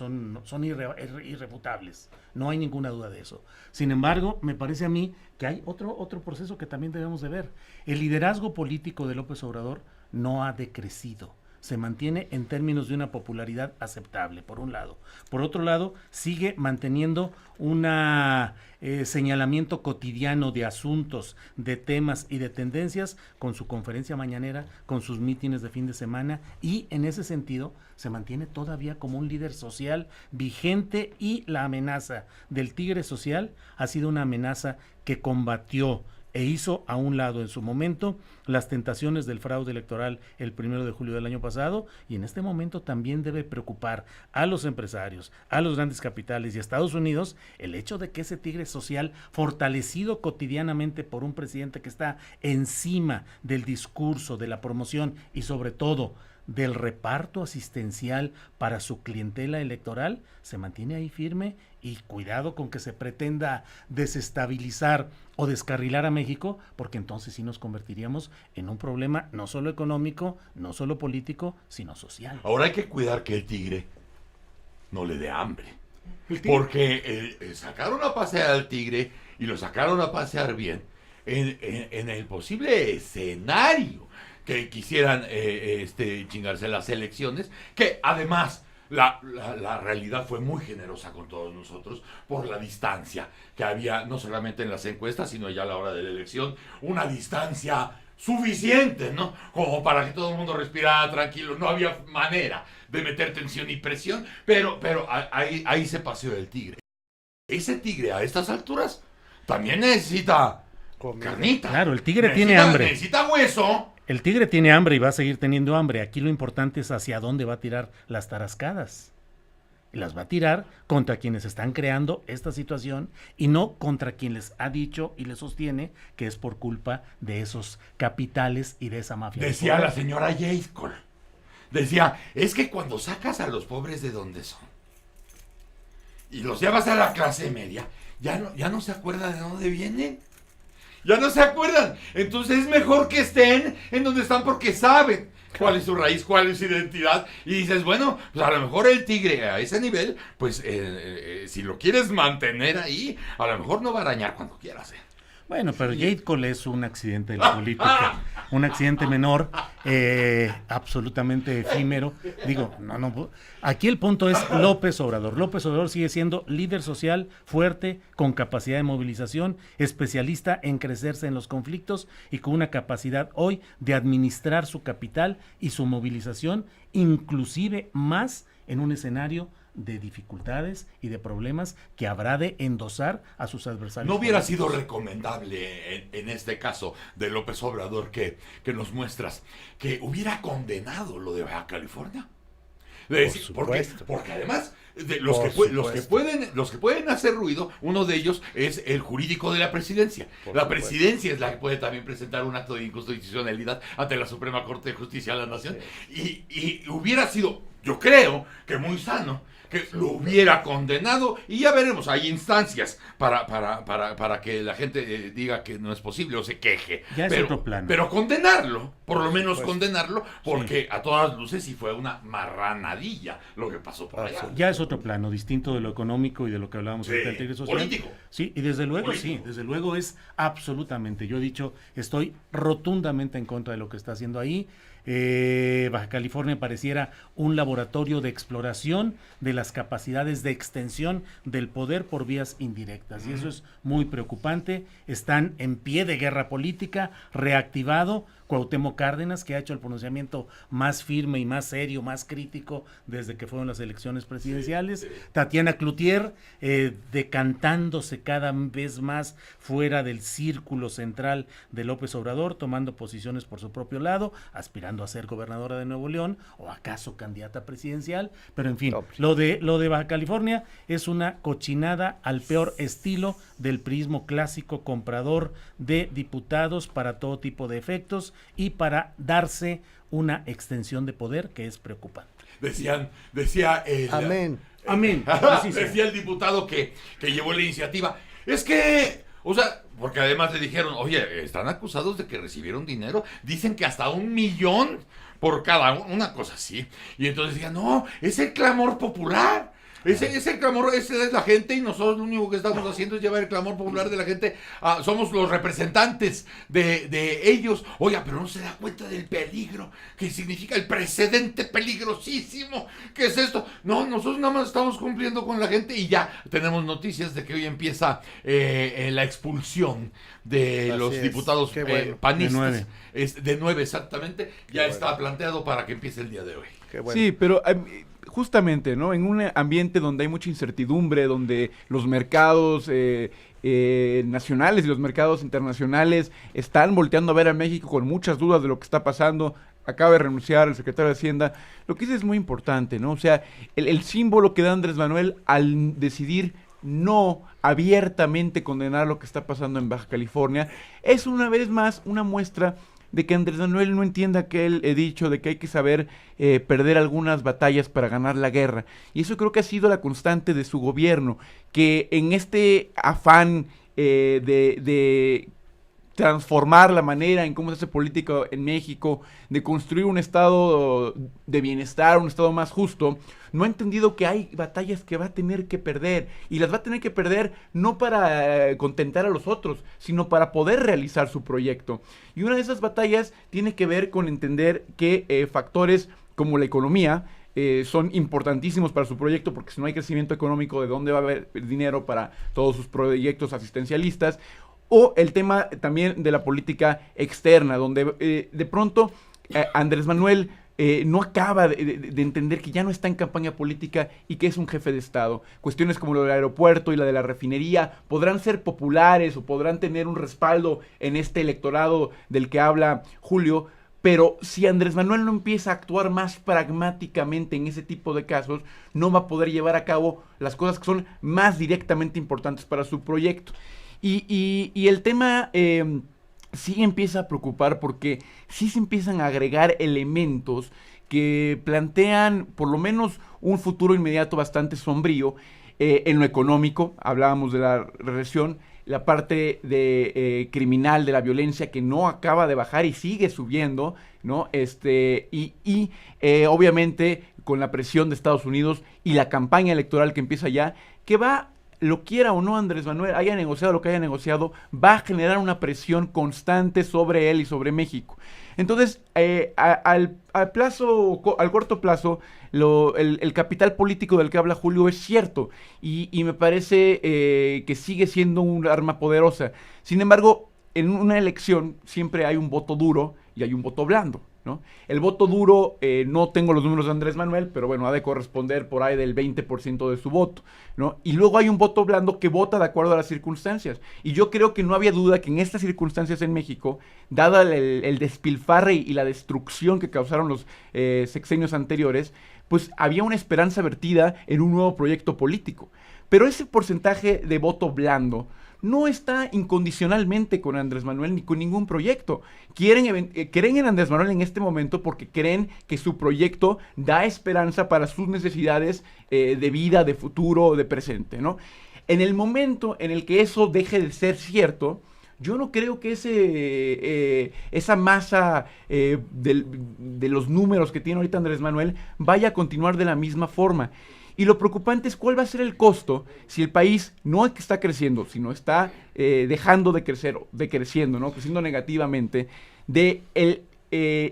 irrefutables, no hay ninguna duda de eso. Sin embargo, me parece a mí que hay otro proceso que también debemos de ver. El liderazgo político de López Obrador no ha decrecido, se mantiene en términos de una popularidad aceptable, por un lado. Por otro lado, sigue manteniendo un señalamiento cotidiano de asuntos, de temas y de tendencias con su conferencia mañanera, con sus mítines de fin de semana, y en ese sentido se mantiene todavía como un líder social vigente, y la amenaza del tigre social ha sido una amenaza que combatió e hizo a un lado en su momento las tentaciones del fraude electoral el 1 de julio del año pasado, y en este momento también debe preocupar a los empresarios, a los grandes capitales y a Estados Unidos el hecho de que ese tigre social, fortalecido cotidianamente por un presidente que está encima del discurso, de la promoción y sobre todo del reparto asistencial para su clientela electoral, se mantiene ahí firme, y cuidado con que se pretenda desestabilizar o descarrilar a México, porque entonces sí nos convertiríamos en un problema no solo económico, no solo político, sino social. Ahora hay que cuidar que el tigre no le dé hambre. Porque sacaron a pasear al tigre, y lo sacaron a pasear bien, en el posible escenario que quisieran chingarse las elecciones, que además la realidad fue muy generosa con todos nosotros por la distancia que había, no solamente en las encuestas, sino ya a la hora de la elección, una distancia suficiente, ¿no? Como para que todo el mundo respirara tranquilo. No había manera de meter tensión y presión, pero ahí se paseó el tigre. Ese tigre a estas alturas también necesita carnita. Claro, el tigre tiene hambre. Necesita hueso. El tigre tiene hambre y va a seguir teniendo hambre. Aquí lo importante es hacia dónde va a tirar las tarascadas. Y las va a tirar contra quienes están creando esta situación, y no contra quien les ha dicho y les sostiene que es por culpa de esos capitales y de esa mafia. Decía la señora Yeiscol. Decía, es que cuando sacas a los pobres de donde son y los llevas a la clase media, ya no se acuerdan de dónde vienen. Ya no se acuerdan. Entonces es mejor que estén en donde están porque saben cuál es su raíz, cuál es su identidad. Y dices, bueno, pues a lo mejor el tigre a ese nivel, pues si lo quieres mantener ahí, a lo mejor no va a arañar cuando quieras. Bueno, pero Jade Cole es un accidente de la política, un accidente menor, absolutamente efímero. Digo, no, aquí el punto es López Obrador. López Obrador sigue siendo líder social fuerte, con capacidad de movilización, especialista en crecerse en los conflictos y con una capacidad hoy de administrar su capital y su movilización, inclusive más en un escenario de dificultades y de problemas que habrá de endosar a sus adversarios. ¿No hubiera sido recomendable en este caso de López Obrador que nos muestras que hubiera condenado lo de Baja California? Porque además los que pueden hacer ruido, uno de ellos es el jurídico de la presidencia. La presidencia es la que puede también presentar un acto de inconstitucionalidad ante la Suprema Corte de Justicia de la Nación. Y hubiera sido, yo creo, que muy sano que lo hubiera condenado, y ya veremos, hay instancias para que la gente diga que no es posible o se queje. Ya es otro plano. Pero condenarlo, por lo menos condenarlo, porque a todas luces sí fue una marranadilla lo que pasó por allá. Ya es otro plano, distinto de lo económico y de lo que hablábamos ahorita del tigre social. Político. Sí, y desde luego es absolutamente, yo he dicho, estoy rotundamente en contra de lo que está haciendo ahí. Baja California pareciera un laboratorio de exploración de las capacidades de extensión del poder por vías indirectas, y eso es muy preocupante. Están en pie de guerra política, reactivado Cuauhtémoc Cárdenas, que ha hecho el pronunciamiento más firme y más serio, más crítico desde que fueron las elecciones presidenciales. Tatiana Cloutier, decantándose cada vez más fuera del círculo central de López Obrador, tomando posiciones por su propio lado, aspirando a ser gobernadora de Nuevo León o acaso candidata presidencial. Pero en fin, lo de Baja California es una cochinada al peor estilo del priismo clásico comprador de diputados para todo tipo de efectos y para darse una extensión de poder que es preocupante. Decía el... Amén. Decía el diputado que llevó la iniciativa. Es que, o sea, porque además le dijeron, oye, están acusados de que recibieron dinero. Dicen que hasta 1 millón por cada uno, una cosa así. Y entonces decían, no, es el clamor popular. Ese clamor, esa es la gente, y nosotros lo único que estamos haciendo es llevar el clamor popular de la gente. Somos los representantes de ellos. Oiga, pero no se da cuenta del peligro que significa el precedente peligrosísimo. ¿Qué es esto? No, nosotros nada más estamos cumpliendo con la gente, y ya tenemos noticias de que hoy empieza la expulsión de los diputados panistas. De 9 exactamente. Ya está planteado para que empiece el día de hoy. Sí, pero justamente, ¿no? En un ambiente donde hay mucha incertidumbre, donde los mercados nacionales y los mercados internacionales están volteando a ver a México con muchas dudas de lo que está pasando. Acaba de renunciar el secretario de Hacienda. Lo que es muy importante, ¿no? O sea, el símbolo que da Andrés Manuel al decidir no abiertamente condenar lo que está pasando en Baja California es una vez más una muestra de que Andrés Manuel no entienda que él he dicho de que hay que saber perder algunas batallas para ganar la guerra. Y eso creo que ha sido la constante de su gobierno, que en este afán de transformar la manera en cómo se hace política en México, de construir un estado de bienestar, un estado más justo, no ha entendido que hay batallas que va a tener que perder, y las va a tener que perder no para contentar a los otros, sino para poder realizar su proyecto. Y una de esas batallas tiene que ver con entender que factores como la economía son importantísimos para su proyecto, porque si no hay crecimiento económico, ¿de dónde va a haber dinero para todos sus proyectos asistencialistas? O el tema también de la política externa, donde de pronto Andrés Manuel no acaba de entender que ya no está en campaña política y que es un jefe de Estado. Cuestiones como lo del aeropuerto y la de la refinería podrán ser populares o podrán tener un respaldo en este electorado del que habla Julio, pero si Andrés Manuel no empieza a actuar más pragmáticamente en ese tipo de casos, no va a poder llevar a cabo las cosas que son más directamente importantes para su proyecto. Y el tema sí empieza a preocupar, porque sí se empiezan a agregar elementos que plantean por lo menos un futuro inmediato bastante sombrío, en lo económico, hablábamos de la recesión, la parte de criminal, de la violencia que no acaba de bajar y sigue subiendo, ¿no? Obviamente con la presión de Estados Unidos y la campaña electoral que empieza ya, que va, lo quiera o no Andrés Manuel, haya negociado lo que haya negociado, va a generar una presión constante sobre él y sobre México. Entonces, al corto plazo, el capital político del que habla Julio es cierto y me parece que sigue siendo un arma poderosa. Sin embargo, en una elección siempre hay un voto duro y hay un voto blando, ¿no? El voto duro, no tengo los números de Andrés Manuel, pero bueno, ha de corresponder por ahí del 20% de su voto, ¿no? Y luego hay un voto blando que vota de acuerdo a las circunstancias. Y yo creo que no había duda que en estas circunstancias en México, dada el despilfarre y la destrucción que causaron los sexenios anteriores, pues había una esperanza vertida en un nuevo proyecto político. Pero ese porcentaje de voto blando no está incondicionalmente con Andrés Manuel ni con ningún proyecto. Creen en Andrés Manuel en este momento porque creen que su proyecto da esperanza para sus necesidades de vida, de futuro, de presente, ¿no? En el momento en el que eso deje de ser cierto, yo no creo que esa masa de los números que tiene ahorita Andrés Manuel vaya a continuar de la misma forma. Y lo preocupante es cuál va a ser el costo si el país no es que está creciendo, sino está dejando de crecer, decreciendo, ¿no? Creciendo negativamente, de el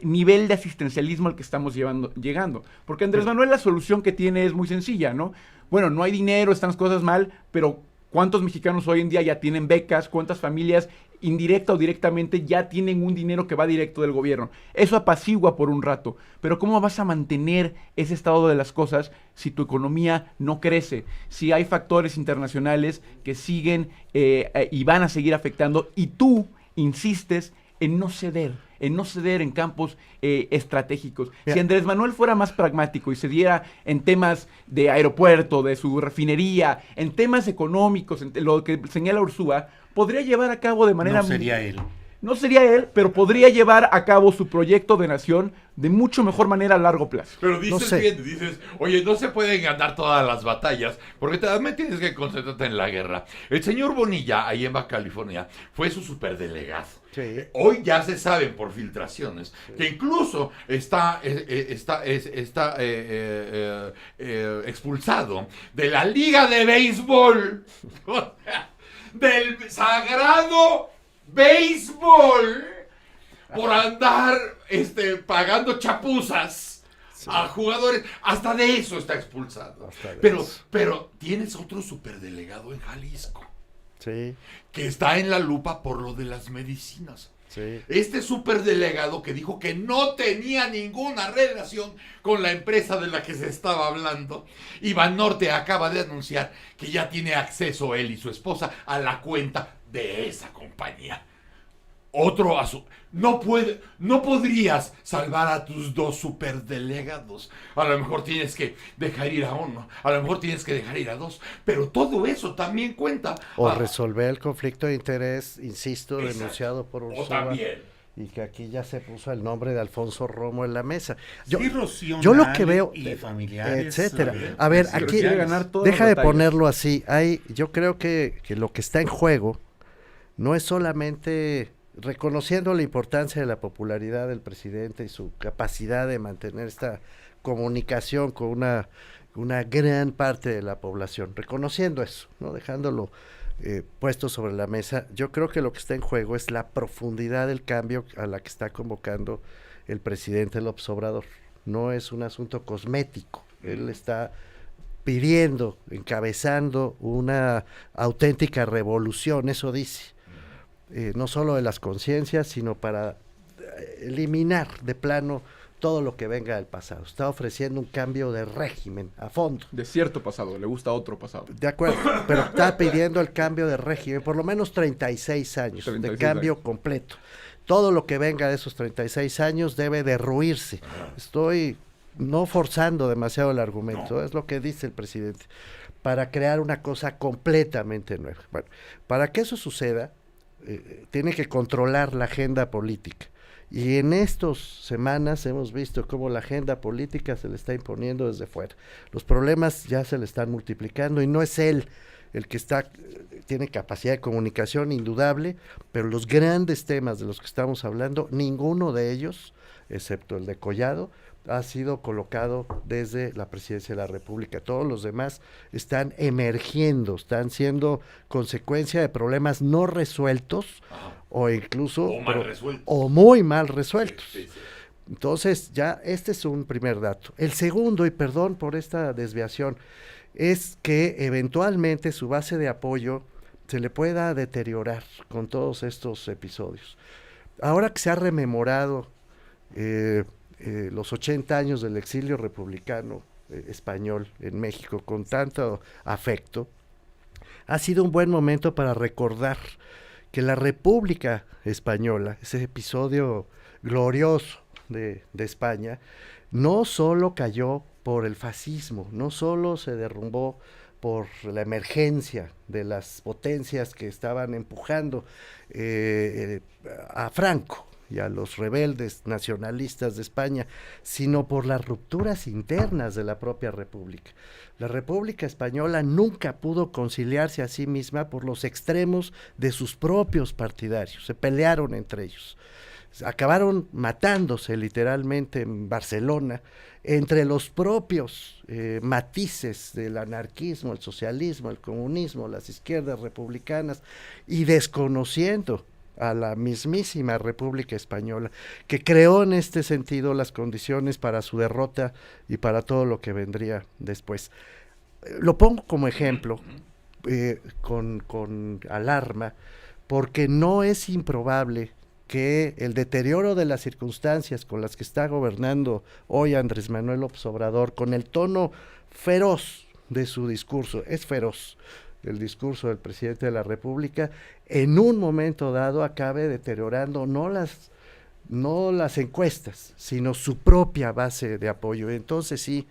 nivel de asistencialismo al que estamos llegando. Porque Andrés Manuel la solución que tiene es muy sencilla, ¿no? Bueno, no hay dinero, están las cosas mal, pero ¿cuántos mexicanos hoy en día ya tienen becas? ¿Cuántas familias indirecta o directamente ya tienen un dinero que va directo del gobierno? Eso apacigua por un rato, pero ¿cómo vas a mantener ese estado de las cosas si tu economía no crece? Si hay factores internacionales que siguen y van a seguir afectando y tú insistes en no ceder en campos estratégicos. Mira, si Andrés Manuel fuera más pragmático y se diera en temas de aeropuerto, de su refinería, en temas económicos, en lo que señala Ursúa, podría llevar a cabo de manera... No sería él. No sería él, pero podría llevar a cabo su proyecto de nación de mucho mejor manera a largo plazo. Pero dices, oye, no se pueden ganar todas las batallas, porque también tienes que concentrarte en la guerra. El señor Bonilla, ahí en Baja California, fue su superdelegado. Sí. Hoy ya se saben por filtraciones que incluso está expulsado de la Liga de Béisbol, del sagrado béisbol, por andar pagando chapuzas a jugadores. Hasta de eso está expulsado. Pero tienes otro superdelegado en Jalisco, sí, que está en la lupa por lo de las medicinas. Sí. Este superdelegado que dijo que no tenía ninguna relación con la empresa de la que se estaba hablando, y Banorte acaba de anunciar que ya tiene acceso él y su esposa a la cuenta de esa compañía. No podrías salvar a tus dos superdelegados. A lo mejor tienes que dejar ir a uno, a lo mejor tienes que dejar ir a dos, pero todo eso también cuenta. O resolver el conflicto de interés, insisto, exacto, denunciado por Ursúa. O también. Y que aquí ya se puso el nombre de Alfonso Romo en la mesa. Yo lo que veo, y familiares, etcétera. A ver, aquí deja de ponerlo así. Yo creo que lo que está en juego no es solamente reconociendo la importancia de la popularidad del presidente y su capacidad de mantener esta comunicación con una gran parte de la población, reconociendo eso, ¿no? Dejándolo puesto sobre la mesa. Yo creo que lo que está en juego es la profundidad del cambio a la que está convocando el presidente López Obrador. No es un asunto cosmético. Él está pidiendo, encabezando una auténtica revolución, eso dice. No solo de las conciencias, sino para eliminar de plano todo lo que venga del pasado. Está ofreciendo un cambio de régimen a fondo. De cierto pasado, le gusta otro pasado. De acuerdo, pero está pidiendo el cambio de régimen, por lo menos 36 años, 36 de cambio años. Completo. Todo lo que venga de esos 36 años debe derruirse. Estoy no forzando demasiado el argumento, es lo que dice el presidente, para crear una cosa completamente nueva. Bueno, para que eso suceda, tiene que controlar la agenda política Y en estas semanas hemos visto cómo la agenda política se le está imponiendo desde fuera. Los problemas ya se le están multiplicando y no es él el que tiene capacidad de comunicación indudable, pero los grandes temas de los que estamos hablando, ninguno de ellos, excepto el de Collado, ha sido colocado desde la Presidencia de la República. Todos los demás están emergiendo, están siendo consecuencia de problemas no resueltos, o incluso o muy mal resueltos. Sí. Entonces, ya este es un primer dato. El segundo, y perdón por esta desviación, es que eventualmente su base de apoyo se le pueda deteriorar con todos estos episodios. Ahora que se ha rememorado los 80 años del exilio republicano español en México con tanto afecto, ha sido un buen momento para recordar que la República Española, ese episodio glorioso de España, no solo cayó por el fascismo, no solo se derrumbó por la emergencia de las potencias que estaban empujando a Franco y a los rebeldes nacionalistas de España, sino por las rupturas internas de la propia República. La República Española nunca pudo conciliarse a sí misma por los extremos de sus propios partidarios, se pelearon entre ellos. Acabaron matándose literalmente en Barcelona entre los propios matices del anarquismo, el socialismo, el comunismo, las izquierdas republicanas, y desconociendo a la mismísima República Española, que creó en este sentido las condiciones para su derrota y para todo lo que vendría después. Lo pongo como ejemplo con alarma, porque no es improbable que el deterioro de las circunstancias con las que está gobernando hoy Andrés Manuel López Obrador, con el tono feroz de su discurso, es feroz el discurso del presidente de la República, en un momento dado acabe deteriorando no las encuestas, sino su propia base de apoyo. Entonces sí,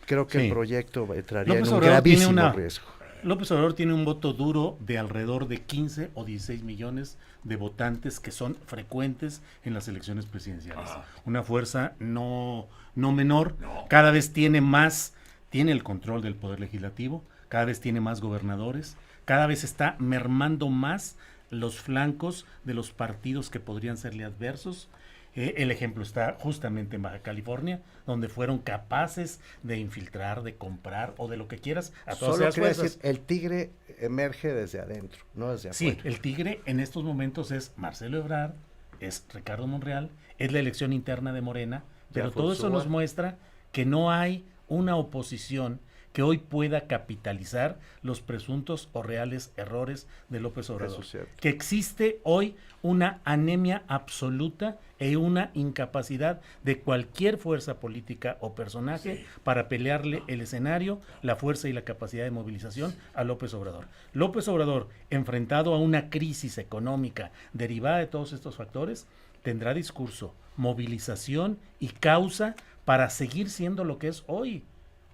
creo que el proyecto entraría en un gravísimo riesgo. López Obrador tiene un voto duro de alrededor de 15 o 16 millones de votantes que son frecuentes en las elecciones presidenciales. Una fuerza no menor, cada vez tiene el control del poder legislativo, cada vez tiene más gobernadores, cada vez está mermando más los flancos de los partidos que podrían serle adversos. El ejemplo está justamente en Baja California, donde fueron capaces de infiltrar, de comprar o de lo que quieras a todas las fuerzas. Decir, el tigre emerge desde adentro, no desde afuera. Sí, el tigre en estos momentos es Marcelo Ebrard, es Ricardo Monreal, es la elección interna de Morena, pero todo eso nos muestra que no hay una oposición que hoy pueda capitalizar los presuntos o reales errores de López Obrador. Que existe hoy una anemia absoluta e una incapacidad de cualquier fuerza política o personaje para pelearle el escenario, la fuerza y la capacidad de movilización a López Obrador. López Obrador, enfrentado a una crisis económica derivada de todos estos factores, tendrá discurso, movilización y causa para seguir siendo lo que es hoy.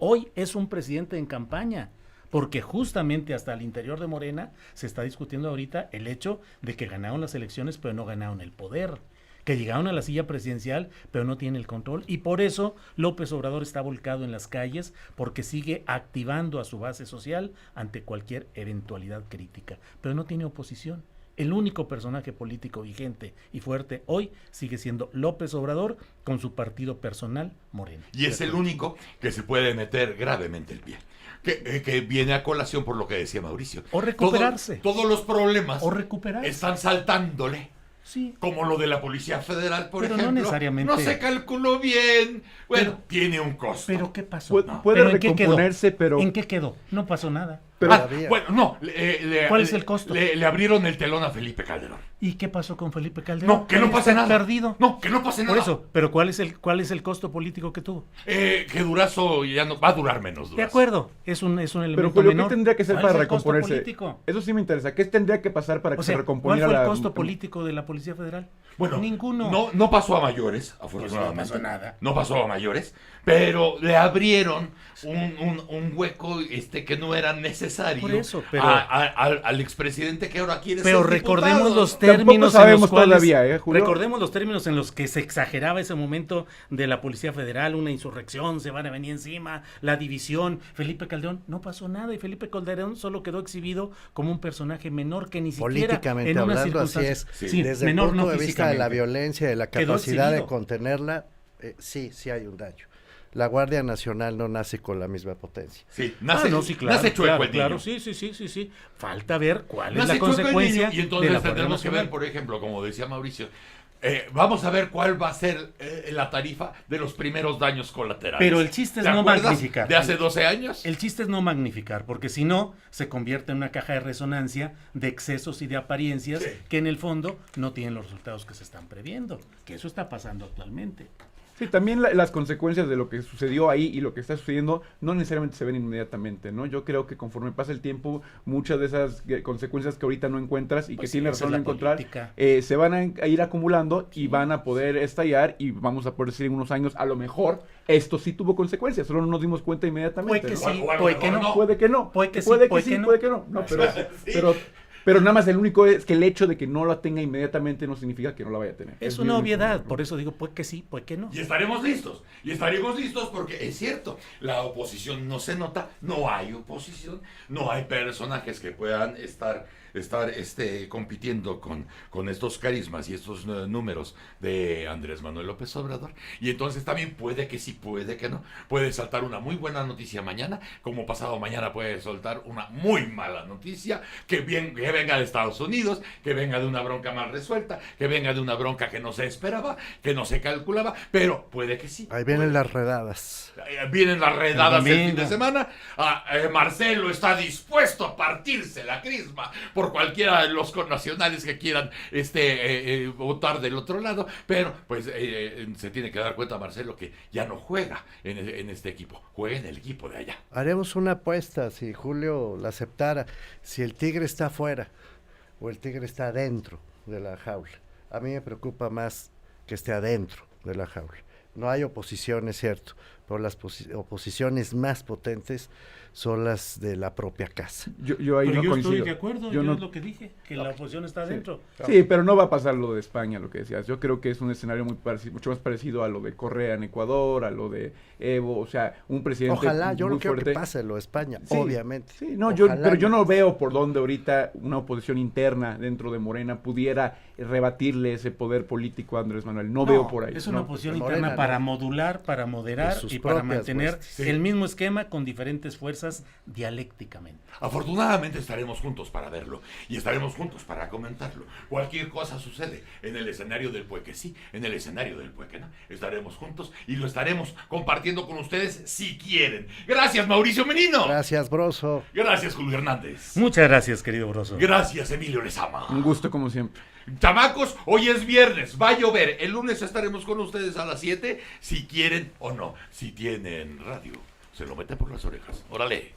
Hoy es un presidente en campaña, porque justamente hasta el interior de Morena se está discutiendo ahorita el hecho de que ganaron las elecciones pero no ganaron el poder, que llegaron a la silla presidencial pero no tienen el control, y por eso López Obrador está volcado en las calles, porque sigue activando a su base social ante cualquier eventualidad crítica, pero no tiene oposición. El único personaje político vigente y fuerte hoy sigue siendo López Obrador con su partido personal, Morena. Y es el único que se puede meter gravemente el pie. Que viene a colación por lo que decía Mauricio. O recuperarse. Todos los problemas o recuperarse. Están saltándole. Sí. Como lo de la Policía Federal, por pero ejemplo. No necesariamente. No se calculó bien. Bueno, tiene un costo. ¿Pero qué pasó? Puede recomponerse, pero... ¿En qué quedó? No pasó nada. Pero, bueno, no. ¿Cuál es el costo? Le abrieron el telón a Felipe Calderón. ¿Y qué pasó con Felipe Calderón? No, que no pase nada. Perdido. No, que no pase nada. Por eso, pero ¿cuál es el costo político que tuvo? Que Durazo ya no va a durar menos. Durazo. De acuerdo, es un elemento pero Julio, menor. ¿qué tendría que ser para recomponerse? Eso sí me interesa. ¿Qué tendría que pasar para que se recomponiera? ¿Cuál fue el costo político de la Policía Federal? Bueno, ninguno. No pasó a mayores, afortunadamente. No pasó nada. No pasó a mayores, pero le abrieron un hueco que no era necesario. necesario Por eso, pero- al expresidente que ahora quiere Pero ser recordemos diputado. los términos Tampoco en sabemos los cuales, todavía, Julio. recordemos los términos en los que se exageraba ese momento de la Policía Federal, una insurrección, se van a venir encima, la división. Felipe Calderón, no pasó nada y Felipe Calderón solo quedó exhibido como un personaje menor que ni siquiera Políticamente en una hablando, así es. circunstancia. Sí, Desde el menor punto no de vista de la físicamente. violencia, de la Quedó capacidad de exhibido. contenerla, sí hay un daño. La Guardia Nacional no nace con la misma potencia. Sí, nace, No, sí, claro, nace chueco claro, el niño. claro, sí. Falta ver cuál es Nace la chueco el consecuencia niño, y de entonces la Guardia tendremos que Nacional. ver, por ejemplo, como decía Mauricio, vamos a ver cuál va a ser la tarifa de los primeros daños colaterales. Pero el chiste es ¿Te no acuerdas magnificar. de hace 12 años? El chiste es no magnificar, porque si no, se convierte en una caja de resonancia de excesos y de apariencias Sí. que en el fondo no tienen los resultados que se están previendo, que eso está pasando actualmente. Sí, también las consecuencias de lo que sucedió ahí y lo que está sucediendo no necesariamente se ven inmediatamente, ¿no? Yo creo que conforme pasa el tiempo, muchas de esas consecuencias que ahorita no encuentras y Pues que tienes sí, esa razón es en la encontrar, política. se van a ir acumulando y van a poder estallar y vamos a poder decir en unos años, a lo mejor esto sí tuvo consecuencias, solo no nos dimos cuenta inmediatamente. Puede que ¿no? sí, O a lo puede que mejor no. no. Puede que no. Puede que sí, puede puede que que sí, no. puede que no. No, pero nada más el único es que el hecho de que no la tenga inmediatamente no significa que no la vaya a tener. Es mi una único obviedad, punto. por eso digo, puede que sí, puede que no. Y estaremos listos porque es cierto, la oposición no se nota, no hay oposición, no hay personajes que puedan estar compitiendo con estos carismas y estos números de Andrés Manuel López Obrador. Y entonces también puede que sí, puede que no. Puede saltar una muy buena noticia mañana, como pasado mañana puede soltar una muy mala noticia, que venga de Estados Unidos, que venga de una bronca mal resuelta, que venga de una bronca que no se esperaba, que no se calculaba, pero puede que sí. Ahí vienen puede. las redadas. Vienen las redadas el fin domingo. de semana. Marcelo está dispuesto a partirse la crisma por cualquiera de los connacionales que quieran votar del otro lado, pero pues se tiene que dar cuenta Marcelo que ya no juega en este equipo, juega en el equipo de allá. Haremos una apuesta, si Julio la aceptara, si el tigre está afuera o el tigre está adentro de la jaula. A mí me preocupa más que esté adentro de la jaula. No hay oposición, es cierto, pero las oposiciones más potentes son las de la propia casa. Yo ahí Pero no yo coincido. estoy de acuerdo, Yo yo no- es lo que dije, que la oposición está adentro. Sí, pero no va a pasar lo de España, lo que decías. Yo creo que es un escenario mucho más parecido a lo de Correa en Ecuador, a lo de Evo, o sea, un presidente Ojalá, yo muy no quiero fuerte. que pase lo de España, Sí, obviamente. Sí, no, Ojalá pero yo no. no veo por dónde ahorita una oposición interna dentro de Morena pudiera rebatirle ese poder político a Andrés Manuel. No, veo por ahí. Es una ¿no? oposición Morena, interna no. para modular, para moderar De sus y para propias mantener huestes. Sí. el mismo esquema con diferentes fuerzas dialécticamente. Afortunadamente estaremos juntos para verlo y estaremos juntos para comentarlo. Cualquier cosa sucede en el escenario del Pueque sí, en el escenario del Pueque no. Estaremos juntos y lo estaremos compartiendo con ustedes si quieren. Gracias, Mauricio Menino. Gracias, Broso. Gracias, Julio Hernández. Muchas gracias, querido Broso. Gracias, Emilio Lezama. Un gusto como siempre. Chamacos, hoy es viernes, va a llover. El lunes estaremos con ustedes a las 7, si quieren o no. Si tienen radio, se lo meten por las orejas. Órale.